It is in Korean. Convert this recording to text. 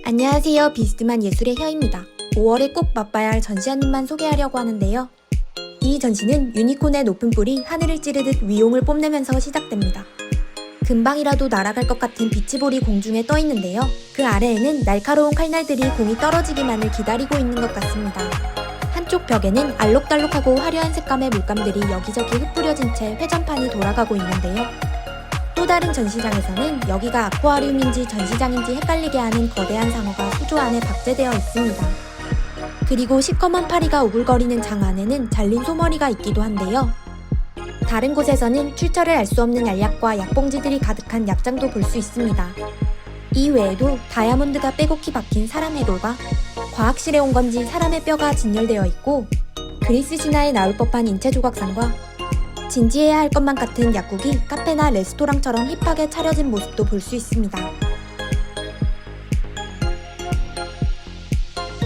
안녕하세요. 비스듬한 예술의 혀입니다. 5월에 꼭 맛봐야 할 전시 한 입만 소개하려고 하는데요. 이 전시는 유니콘의 높은 뿔이 하늘을 찌르듯 위용을 뽐내면서 시작됩니다. 금방이라도 날아갈 것 같은 비치볼이 공중에 떠 있는데요. 그 아래에는 날카로운 칼날들이 공이 떨어지기만을 기다리고 있는 것 같습니다. 한쪽 벽에는 알록달록하고 화려한 색감의 물감들이 여기저기 흩뿌려진 채 회전판이 돌아가고 있는데요. 또 다른 전시장에서는 여기가 아쿠아리움인지 전시장인지 헷갈리게 하는 거대한 상어가 수조 안에 박제되어 있습니다. 그리고 시커먼 파리가 오글거리는 장 안에는 잘린 소머리가 있기도 한데요. 다른 곳에서는 출처를 알 수 없는 알약과 약봉지들이 가득한 약장도 볼 수 있습니다. 이 외에도 다이아몬드가 빼곡히 박힌 사람 해골과 과학실에 온 건지 사람의 뼈가 진열되어 있고, 그리스 신화에 나올 법한 인체 조각상과 진지해야 할 것만 같은 약국이 카페나 레스토랑처럼 힙하게 차려진 모습도 볼 수 있습니다.